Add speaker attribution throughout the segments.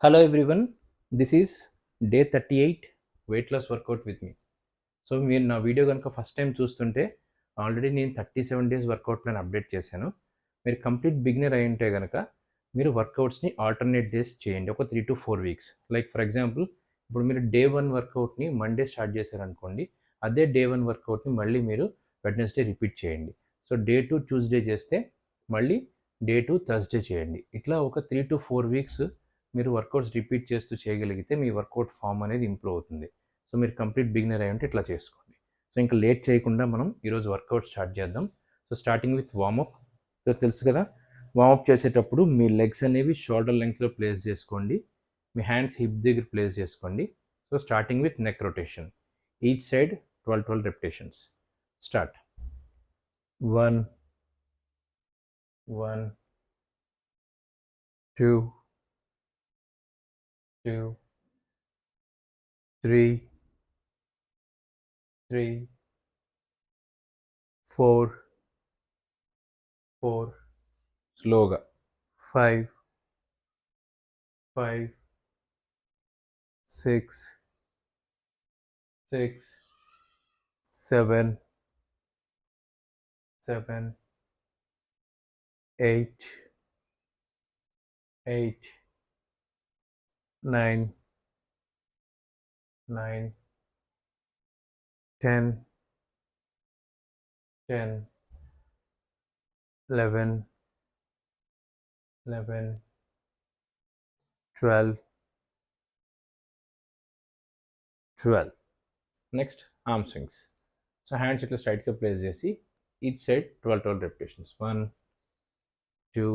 Speaker 1: Hello everyone, this is day 38 weight loss workout with me. So మీరు నా video కనుక first time చూస్తుంటే already నేను 37 డేస్ వర్కౌట్ ప్లాన్ అప్డేట్ చేశాను. మీరు కంప్లీట్ బిగినర్ అయి ఉంటే కనుక మీరు వర్కౌట్స్ని ఆల్టర్నేట్ డేస్ చేయండి ఒక 3 to 4 weeks. Like for example ఇప్పుడు మీరు డే 1 వర్కౌట్ని మండే స్టార్ట్ చేశారనుకోండి, అదే డే 1 వర్కౌట్ని మళ్ళీ మీరు వెడ్నెస్డే రిపీట్ చేయండి. సో డే 2 ట్యూస్డే చేస్తే మళ్ళీ డే 2 థర్స్డే చేయండి. ఇట్లా ఒక 3 to 4 వీక్స్ మీరు వర్కౌట్స్ రిపీట్ చేస్తూ చేయగలిగితే మీ వర్కౌట్ ఫామ్ అనేది ఇంప్రూవ్ అవుతుంది. సో మీరు కంప్లీట్ బిగినర్ అయి ఉంటే ఇట్లా చేసుకోండి. సో ఇంకా లేట్ చేయకుండా మనం ఈరోజు వర్కౌట్ స్టార్ట్ చేద్దాం. So starting with warmup. So తెలుసు కదా, వార్మప్ చేసేటప్పుడు మీ లెగ్స్ అనేవి షోల్డర్ లెంగ్త్లో ప్లేస్ చేసుకోండి, మీ హ్యాండ్స్ హిప్ దగ్గర ప్లేస్ చేసుకోండి. So starting with neck rotation, each side 12 repetitions. Start. 1 1 2 2 3 3 4 4 స్లోగా 5 5 6 6 7 7 8 8 9 9 10 10 11 11 12 12. Next arm swings. So hands ఇట్లా స్ట్రైట్గా ప్లేస్ చేసి ఈచ్ సైడ్ 12 రెపిటేషన్స్. 1 2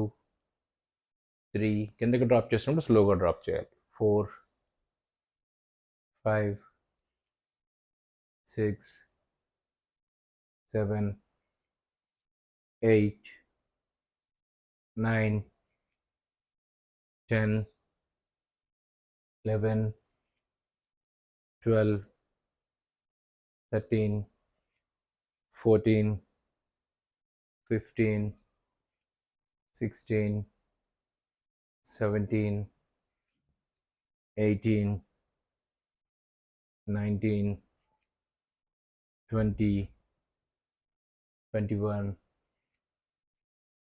Speaker 1: 3, కిందకి డ్రాప్ చేసినప్పుడు స్లోగా డ్రాప్ చేయాలి. 4 5 6 7 8 9 10 11 12 13 14 15 16 17 18 19 20 21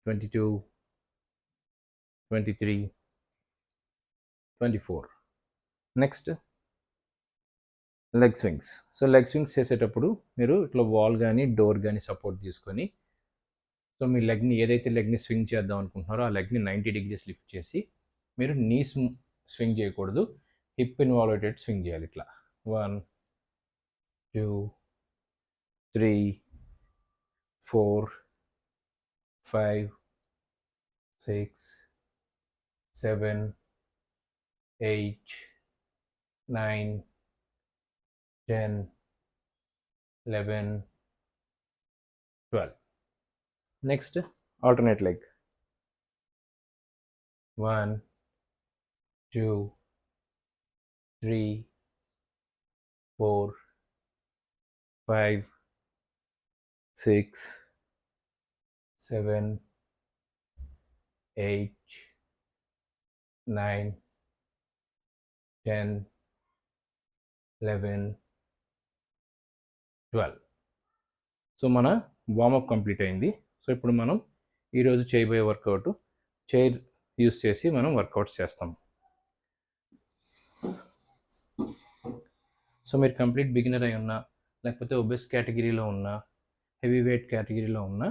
Speaker 1: 22 23 24. Next leg swings. So leg swings చేసేటప్పుడు మీరు ఇట్లా వాల్ కానీ డోర్ కానీ సపోర్ట్ తీసుకొని, సో మీ లెగ్ని ఏదైతే లెగ్ని స్వింగ్ చేద్దాం అనుకుంటున్నారో ఆ లెగ్ని 90 degrees లిఫ్ట్ చేసి మీరు నీస్ స్వింగ్ చేయకూడదు, హిప్ ఇన్వాల్వ్ అయ్యేటట్టు స్వింగ్ చేయాలి. ఇట్లా 1 2 3 4 5 6 7 8 9 10 11 12. Next alternate leg. 1 2 3 4 5 6 7 8 9 10 11 12. సో మన వార్మప్ కంప్లీట్ అయింది. సో ఇప్పుడు మనం ఈరోజు చేయబోయే వర్కౌట్ చైర్ యూస్ చేసి మనం వర్కౌట్స్ చేస్తాం. సో మీరు కంప్లీట్ బిగినర్ అయి ఉన్నా, లేకపోతే ఒబెస్ కేటగిరీలో ఉన్నా, హెవీ వెయిట్ కేటగిరీలో ఉన్నా,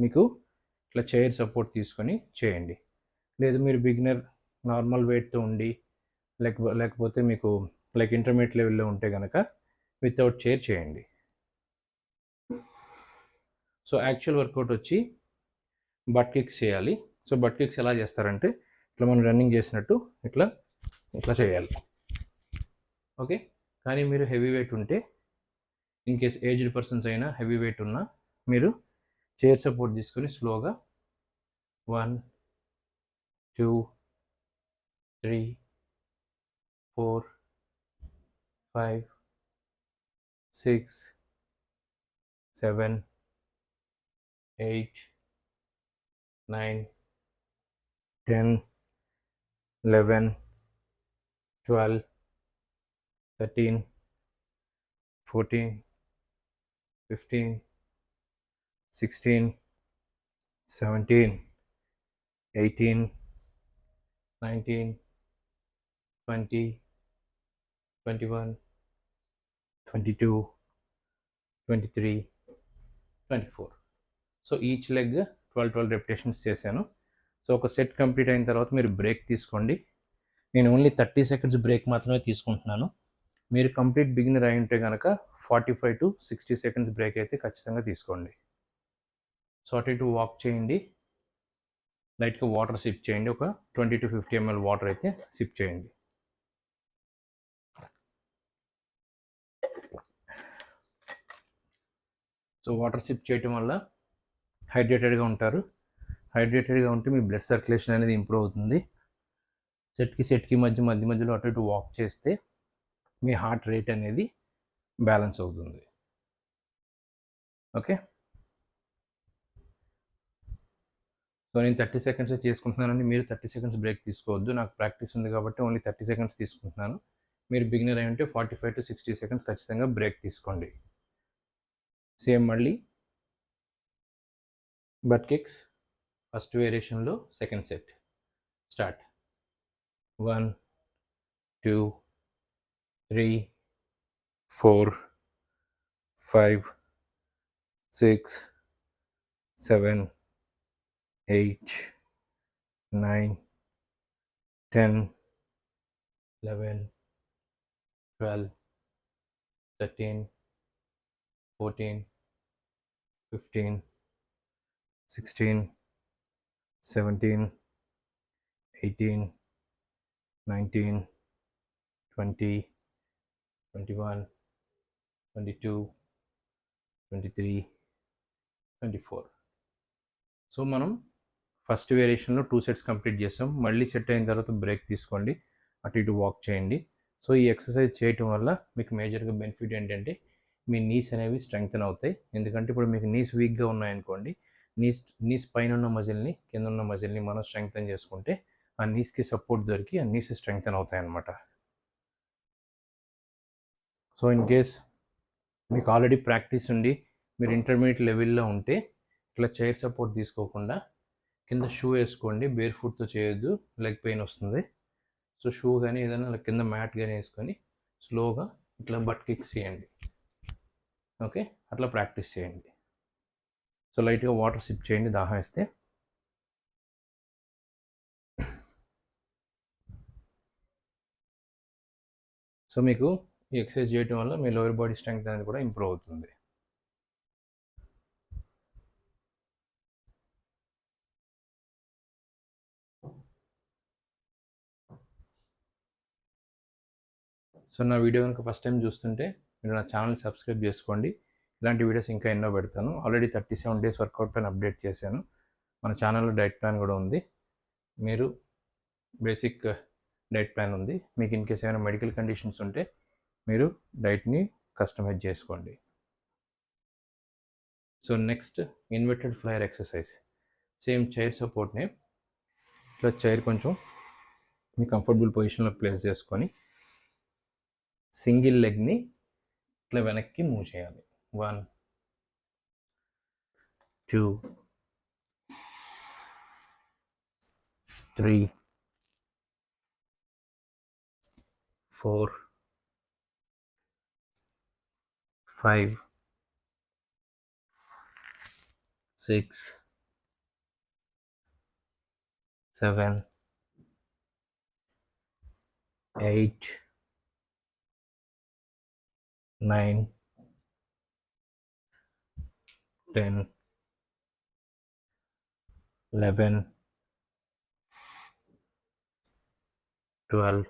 Speaker 1: మీకు ఇట్లా చైర్ సపోర్ట్ తీసుకొని చేయండి. లేదు మీరు బిగినర్ నార్మల్ వెయిట్తో ఉండి లేకపోతే మీకు లైక్ ఇంటర్మీడియట్ లెవెల్లో ఉంటే కనుక వితౌట్ చైర్ చేయండి. సో యాక్చువల్ వర్కౌట్ వచ్చి బట్ కిక్స్ చేయాలి. సో బట్ కిక్స్ ఎలా చేస్తారంటే ఇట్లా మనం రన్నింగ్ చేసినట్టు ఇట్లా ఇట్లా చేయాలి. ఓకే, కానీ మీరు హెవీ వెయిట్ ఉంటే, ఇన్ కేస్ ఏజ్డ్ పర్సన్స్ అయినా హెవీ వెయిట్ ఉన్నా, మీరు చైర్ సపోర్ట్ తీసుకొని స్లోగా 1 2 3 4 5 6 7 8 9 10 11 12, 13, 14, 15, 16, 17, 18, 19, 20, 21, 22, 23, 24. సో ఈచ్ లెగ్ 12 రెపిటేషన్స్ చేశాను. సో ఒక సెట్ కంప్లీట్ అయిన తర్వాత మీరు బ్రేక్ తీసుకోండి. నేను ఓన్లీ 30 సెకండ్స్ బ్రేక్ మాత్రమే తీసుకుంటున్నాను. మీరు కంప్లీట్ బిగినర్ అయి ఉంటే కనుక 45 to 60 సెకండ్స్ బ్రేక్ అయితే ఖచ్చితంగా తీసుకోండి. సో అటు ఇటు వాక్ చేయండి, లైట్గా వాటర్ సిప్ చేయండి. ఒక 20 to 50 ml వాటర్ అయితే సిప్ చేయండి. సో వాటర్ సిప్ చేయటం వల్ల హైడ్రేటెడ్గా ఉంటారు. హైడ్రేటెడ్గా ఉంటే మీ బ్లడ్ సర్క్యులేషన్ అనేది ఇంప్రూవ్ అవుతుంది. సెట్కి మధ్యలో అటు ఇటు వాక్ చేస్తే మీ హార్ట్ రేట్ అనేది బ్యాలెన్స్ అవుతుంది. ఓకే, సో నేను 30 సెకండ్స్ చేసుకుంటున్నానండి. మీరు 30 సెకండ్స్ బ్రేక్ తీసుకోవద్దు. నాకు ప్రాక్టీస్ ఉంది కాబట్టి ఓన్లీ 30 సెకండ్స్ తీసుకుంటున్నాను. మీరు బిగినర్ అయి ఉంటే 45 to 60 సెకండ్స్ ఖచ్చితంగా బ్రేక్ తీసుకోండి. సేమ్ మళ్ళీ బట్ కిక్స్ ఫస్ట్ వేరియేషన్లో సెకండ్ సెట్ స్టార్ట్. 1, 2, 3, 4, 5, 6, 7, 8, 9, 10, 11, 12, 13, 14, 15, 16, 17, 18, 19, 20, 21, 22, 23, 24. సో మనం ఫస్ట్ వేరియేషన్లో 2 సెట్స్ కంప్లీట్ చేస్తాం. మళ్ళీ సెట్ అయిన తర్వాత బ్రేక్ తీసుకోండి, అటు ఇటు వాక్ చేయండి. సో ఈ ఎక్సర్సైజ్ చేయటం వల్ల మీకు మేజర్గా బెనిఫిట్ ఏంటంటే మీ నీస్ అనేవి స్ట్రెంగ్తన్ అవుతాయి. ఎందుకంటే ఇప్పుడు మీకు నీస్ వీక్గా ఉన్నాయనుకోండి, నీస్ పైన ఉన్న మజిల్ని కింద ఉన్న మజిల్ని మనం స్ట్రెంగ్తన్ చేసుకుంటే ఆ నీస్కి సపోర్ట్ దొరికి ఆ నీస్ స్ట్రెంగ్తన్ అవుతాయి అన్నమాట. సో ఇన్ కేస్ మీకు ఆల్రెడీ ప్రాక్టీస్ ఉండి మీరు ఇంటర్మీడియట్ లెవెల్లో ఉంటే ఇట్లా చైర్ సపోర్ట్ తీసుకోకుండా కింద షూ వేసుకోండి. బేర్ ఫుట్తో చేయొద్దు, లెగ్ పెయిన్ వస్తుంది. సో షూ కానీ ఏదైనా కింద మ్యాట్ కానీ వేసుకొని స్లోగా ఇట్లా బట్ కిక్స్ చేయండి. ఓకే, అట్లా ప్రాక్టీస్ చేయండి. సో లైట్గా వాటర్ సిప్ చేయండి దాహం వేస్తే. సో మీకు ఈ ఎక్సర్సైజ్ చేయడం వల్ల మీ లోవర్ బాడీ స్ట్రెంగ్త్ అనేది కూడా ఇంప్రూవ్ అవుతుంది. సో నా వీడియో కనుక ఫస్ట్ టైం చూస్తుంటే మీరు నా ఛానల్ సబ్స్క్రైబ్ చేసుకోండి. ఇలాంటి వీడియోస్ ఇంకా ఎన్నో పెడతాను. Already 37 days work out plan update చేశాను. మన ఛానల్లో డైట్ ప్లాన్ కూడా ఉంది. మీరు బేసిక్ డైట్ ప్లాన్ ఉంది. మీకు ఇన్ కేస్ ఏమైనా మెడికల్ కండిషన్స్ ఉంటే మీరు డైట్ని కస్టమైజ్ చేసుకోండి. So next inverted FLAIR exercise. Same chair సపోర్ట్ని ఇట్లా చైర్ కొంచెం మీ కంఫర్టబుల్ పొజిషన్లో ప్లేస్ చేసుకొని సింగిల్ లెగ్ని ఇట్లా వెనక్కి మూవ్ చేయాలి. 1, 2, 3, 4, 5, 6, 7, 8, 9, 10, 11, 12,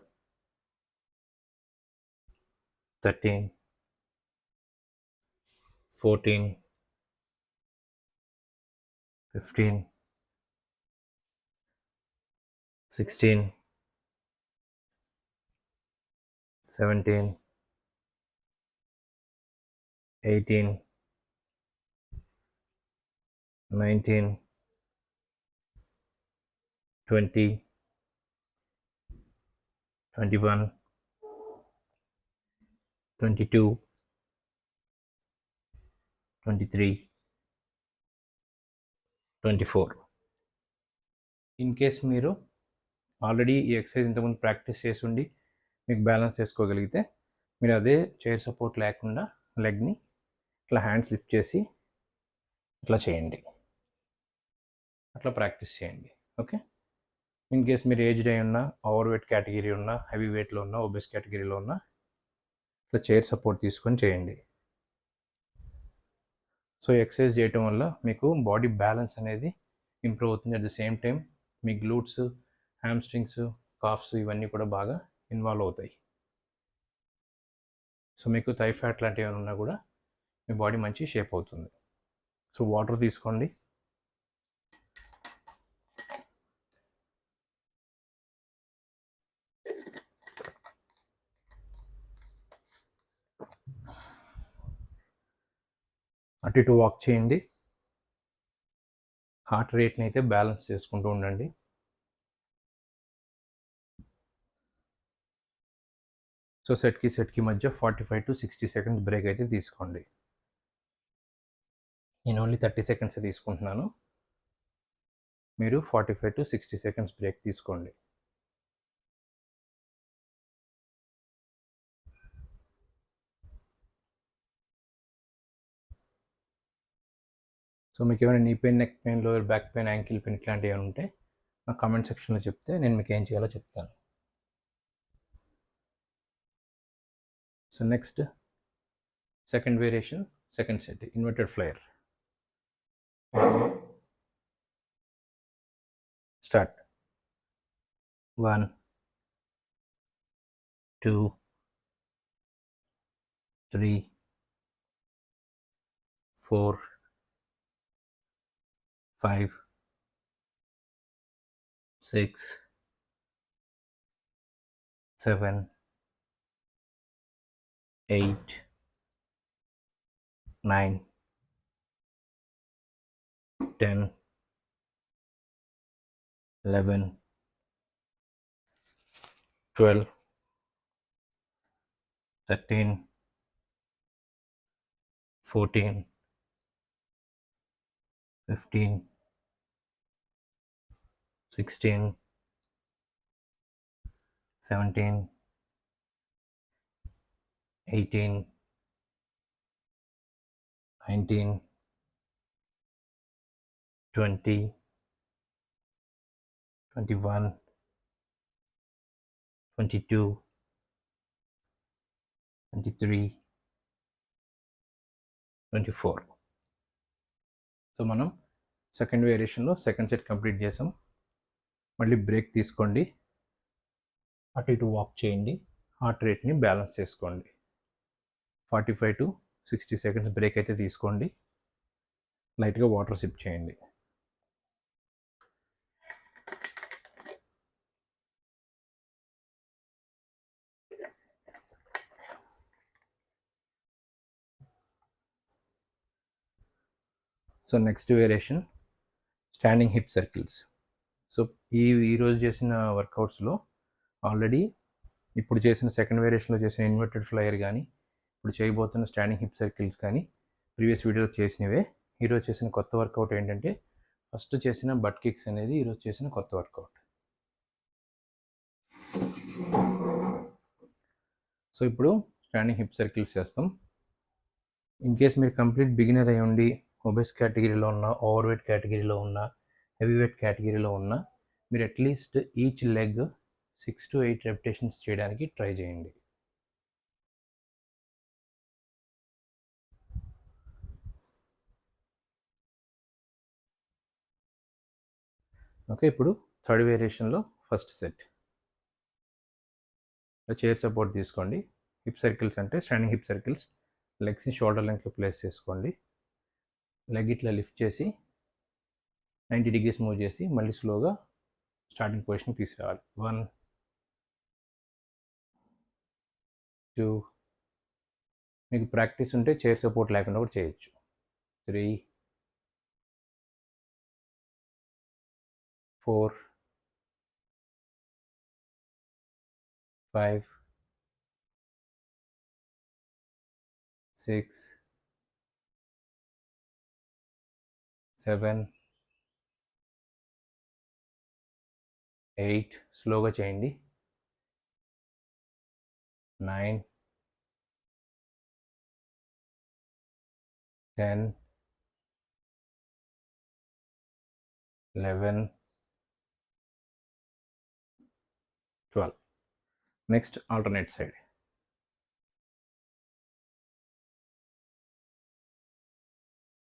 Speaker 1: 13, 14, 15, 16, 17, 18, 19, 20, 21, 22, 23, 24. ఇన్ కేస్ మీరు ఆల్రెడీ ఈ ఎక్సర్సైజ్ ఇంతకుముందు ప్రాక్టీస్ చేసి ఉండి మీకు బ్యాలెన్స్ చేసుకోగలిగితే మీరు అదే చైర్ సపోర్ట్ లేకుండా లెగ్ని ఇట్లా హ్యాండ్స్ లిఫ్ట్ చేసి ఇట్లా చేయండి, అట్లా ప్రాక్టీస్ చేయండి. ఓకే. ఇన్ కేస్ మీరు ఏజ్డ్ అయి ఉన్నా, ఓవర్ వెయిట్ కేటగిరీ ఉన్నా, హెవీ వెయిట్లో ఉన్నా, ఒబెస్ కేటగిరీలో ఉన్నా ఇట్లా చైర్ సపోర్ట్ తీసుకొని చేయండి. సో ఎక్సర్సైజ్ చేయటం వల్ల మీకు బాడీ బ్యాలెన్స్ అనేది ఇంప్రూవ్ అవుతుంది. At the same time me glutes, hamstrings, calves ఇవన్నీ కూడా బాగా ఇన్వాల్వ్ అవుతాయి. సో మీకు థై ఫ్యాట్ లాంటివి ఏమైనా ఉన్నా కూడా మీ బాడీ మంచి షేప్ అవుతుంది. సో వాటర్ తీసుకోండి. అటు ఇటు వాక్ చేయండి. హార్ట్ రేట్ని అయితే బ్యాలెన్స్ చేసుకుంటూ ఉండండి. సో సెట్కి మధ్య 45 to 60 సెకండ్స్ బ్రేక్ అయితే తీసుకోండి. నేను ఓన్లీ 30 సెకండ్స్ తీసుకుంటున్నాను. మీరు 45 to 60 సెకండ్స్ బ్రేక్ తీసుకోండి. సో మీకు ఏమైనా knee pain, neck pain, lower back pain, ankle pain ఇట్లాంటివి ఏమైనా ఉంటే నా కామెంట్ సెక్షన్లో చెప్తే నేను మీకు ఏం చేయాలో చెప్తాను. So next second variation, second set inverted flyer. Start. 1, 2, 3, 4, 5, 6, 7, 8, 9, 10, 11, 12, 13, 14, 15, 16, 17, 18, 19, 20, 21, 22, 23, 24. So మనం సెకండ్ వేరియేషన్లో సెకండ్ సెట్ కంప్లీట్ చేసాం. మళ్ళీ బ్రేక్ తీసుకోండి, అటు ఇటు వాక్ చేయండి, హార్ట్ రేట్ని బ్యాలెన్స్ చేసుకోండి. 45 to 60 సెకండ్స్ బ్రేక్ అయితే తీసుకోండి. లైట్గా వాటర్ సిప్ చేయండి. So next variation standing hip circles. So ఈరోజు చేసిన వర్కౌట్స్లో ఆల్రెడీ ఇప్పుడు చేసిన సెకండ్ వేరియేషన్లో చేసిన ఇన్వర్టెడ్ ఫ్లైయర్ కానీ, ఇప్పుడు చేయబోతున్న స్టాండింగ్ హిప్ సర్కిల్స్ కానీ ప్రీవియస్ వీడియోలో చేసినవే. ఈరోజు చేసిన కొత్త వర్కౌట్ ఏంటంటే ఫస్ట్ చేసిన బట్ కిక్స్ అనేది ఈరోజు చేసిన కొత్త వర్కౌట్. సో ఇప్పుడు స్టాండింగ్ హిప్ సర్కిల్స్ చేస్తాం. ఇన్ కేస్ మీరు కంప్లీట్ బిగినర్ అయి ఉండి ఒబెస్ కేటగిరీలో ఉన్న, ఓవర్ వెయిట్ కేటగిరీలో ఉన్న, హెవీ వెయిట్ కేటగిరీలో ఉన్న, మీరు at least each leg 6 to 8 repetitions చేయడానికి ట్రై చేయండి. ఓకే. ఇప్పుడు థర్డ్ వేరియేషన్లో ఫస్ట్ సెట్. చైర్ సపోర్ట్ తీసుకోండి. హిప్ సర్కిల్స్ అంటే స్టాండింగ్ హిప్ సర్కిల్స్. లెగ్స్ని షోల్డర్ లెంగ్త్లో ప్లేస్ చేసుకోండి. లెగ్ ఇట్లా లిఫ్ట్ చేసి 90 degrees మూవ్ చేసి మళ్ళీ స్లోగా స్టార్టింగ్ పొజిషన్ తీసుకురావాలి. 1, 2, మీకు ప్రాక్టీస్ ఉంటే చైర్ సపోర్ట్ లేకుండా కూడా చేయొచ్చు. 3, 4, 5, 6 7 8 స్లోగా చేయండి. 9 10 11 12. Next alternate side.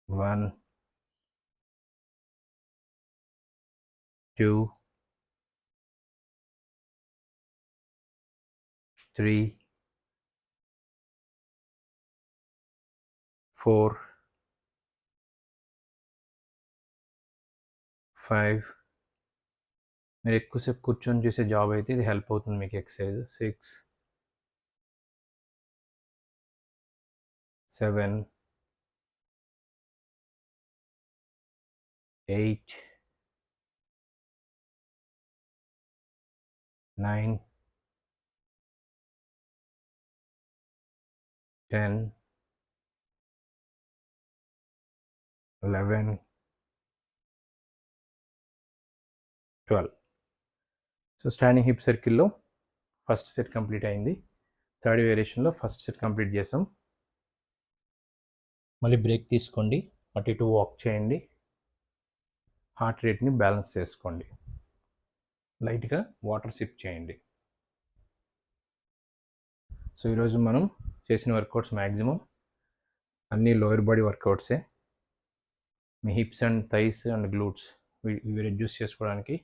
Speaker 1: 1 2 3 4 5. మీరు ఎక్కువసేపు కూర్చొని చేసే జాబ్ అయితే ఇది హెల్ప్ అవుతుంది మీకు ఎక్సర్సైజ్. 6 7 8 9 10 11 12. సో స్టాండింగ్ హిప్ సర్కిల్లో ఫస్ట్ సెట్ కంప్లీట్ అయింది. థర్డ్ వేరియేషన్లో ఫస్ట్ సెట్ కంప్లీట్ చేసాం. మళ్ళీ బ్రేక్ తీసుకోండి, అటు ఇటు వాక్ చేయండి, హార్ట్ రేట్ని బ్యాలెన్స్ చేసుకోండి, లైట్గా వాటర్ సిప్ చేయండి. సో ఈరోజు మనం చేసిన వర్కౌట్స్ మ్యాక్సిమం అన్నీ లోయర్ బాడీ వర్కౌట్సే. మీ hips and thighs and glutes ఇవి రెడ్యూస్ చేసుకోవడానికి,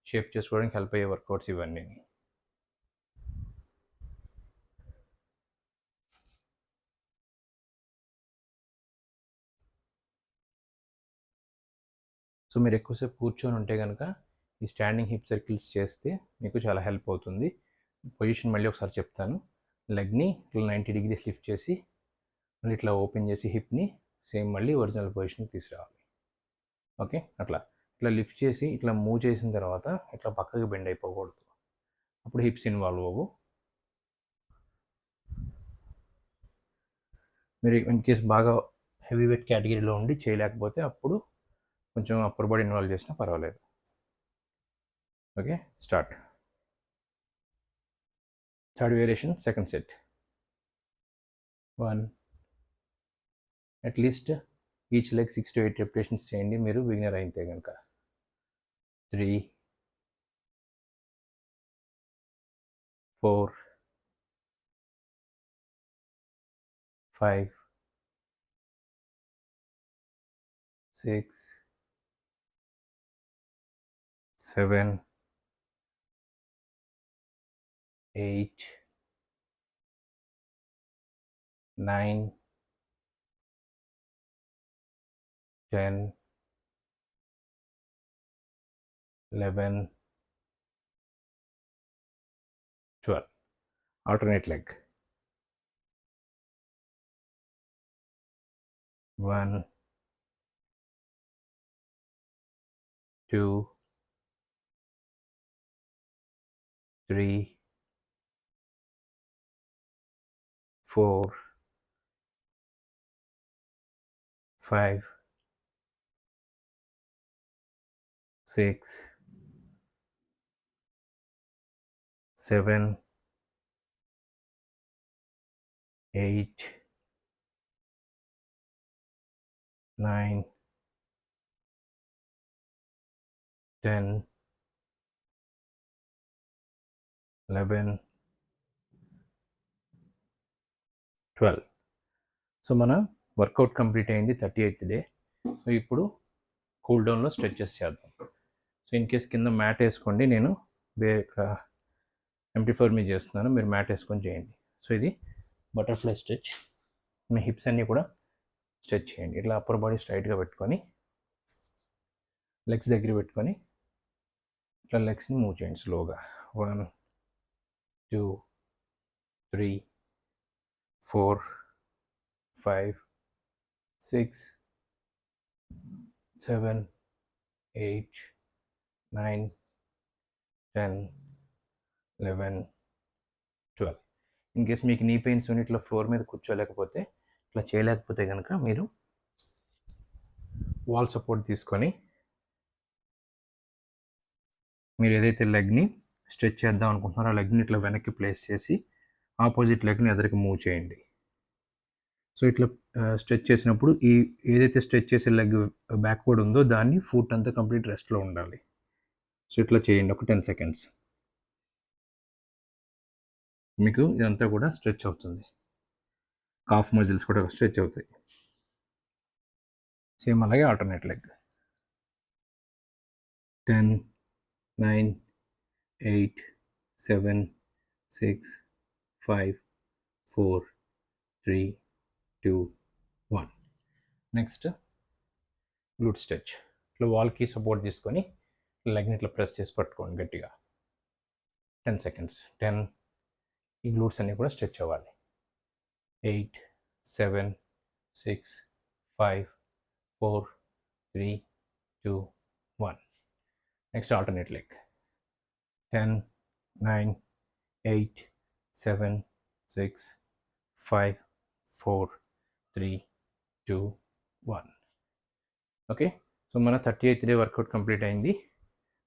Speaker 1: షేప్ చేసుకోవడానికి హెల్ప్ అయ్యే వర్కౌట్స్ ఇవన్నీ. సో మీరు ఎక్కువసేపు కూర్చొని ఉంటే కనుక ఈ స్టాండింగ్ హిప్ సర్కిల్స్ చేస్తే మీకు చాలా హెల్ప్ అవుతుంది. పొజిషన్ మళ్ళీ ఒకసారి చెప్తాను. లెగ్ని ఇట్లా 90 degrees లిఫ్ట్ చేసి మళ్ళీ ఇట్లా ఓపెన్ చేసి హిప్ని సేమ్ మళ్ళీ ఒరిజినల్ పొజిషన్కి తీసుకురావాలి. ఓకే, అట్లా ఇట్లా లిఫ్ట్ చేసి ఇట్లా మూవ్ చేసిన తర్వాత ఇట్లా పక్కకి బెండ్ అయిపోకూడదు, అప్పుడు హిప్స్ ఇన్వాల్వ్ అవ్వవు. మీరు ఇన్ కేస్ బాగా హెవీ వెయిట్ కేటగిరీలో ఉండి చేయలేకపోతే అప్పుడు కొంచెం అప్పర్ బాడీ ఇన్వాల్వ్ చేసినా పర్వాలేదు. Okay, start. Third variation second set. 1 at least each leg 6 to 8 repetitions చేయండి మీరు బిగినర్ అయితే కనుక. 3 4 5 6 7 8 9 10 11 12. Alternate leg. 1 2 3 4 5 6 7 8 9 10 11 12. సో మన వర్కౌట్ కంప్లీట్ అయింది 38th డే. సో ఇప్పుడు కూల్ డౌన్లో స్ట్రెచెస్ చేద్దాం. సో ఇన్ కేస్ కింద మ్యాట్ వేసుకోండి, నేను ఎంటీ ఫ్లోర్ మీద చేస్తున్నాను, మీరు మ్యాట్ వేసుకొని చేయండి. సో ఇది బటర్ఫ్లై స్ట్రెచ్. మీ హిప్స్ అన్నీ కూడా స్ట్రెచ్ చేయండి. ఇట్లా అప్పర్ బాడీ స్ట్రైట్గా పెట్టుకొని లెగ్స్ దగ్గర పెట్టుకొని ఇట్లా లెగ్స్ని మూవ్ చేయండి స్లోగా. 1 2 3 4 5 6 7 8 9 10 11 12. ఇన్ కేస్ మీకు నీ పెయిన్స్ ఇట్లా ఫ్లోర్ మీద కూర్చోలేకపోతే ఇట్లా చేయలేకపోతే కనుక మీరు వాల్ సపోర్ట్ తీసుకొని మీరు ఏదైతే లెగ్ని స్ట్రెచ్ చేద్దాం అనుకుంటున్నారో ఆ లెగ్ని ఇట్లా వెనక్కి ప్లేస్ చేసి ఆపోజిట్ లెగ్ని ఎదరికి మూవ్ చేయండి. సో ఇట్లా స్ట్రెచ్ చేసినప్పుడు ఏదైతే స్ట్రెచ్ చేసే లెగ్ బ్యాక్వర్డ్ ఉందో దాన్ని ఫుట్ అంతా కంప్లీట్ రెస్ట్లో ఉండాలి. సో ఇట్లా చేయండి ఒక 10 సెకండ్స్. మీకు ఇదంతా కూడా స్ట్రెచ్ అవుతుంది. కాఫ్ మజిల్స్ కూడా స్ట్రెచ్ అవుతాయి. సేమ్ అలాగే ఆల్టర్నేట్ లెగ్. 10, 9, 8, 7, 6, 5, 4, 3, 2, 1. Next గ్లూట్ stretch. ఇట్లా వాల్కి సపోర్ట్ తీసుకొని లెగ్ని ఇట్లా ప్రెస్ చేసి పట్టుకోండి గట్టిగా 10 సెకండ్స్. 10, ఈ గ్లూట్స్ అన్నీ కూడా స్ట్రెచ్ అవ్వాలి. 8, 7, 6, 5, 4, 3, 2, 1. Next alternate leg. 10, 9, 8, 7, 6, 5, 4, 3, 2, 1. Okay, so మన 38th డే వర్కౌట్ కంప్లీట్ అయింది.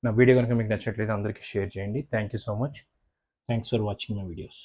Speaker 1: నా వీడియో కనుక మీకు నచ్చట్లయితే అందరికీ షేర్ చేయండి. Thank you so much. Thanks for watching my videos.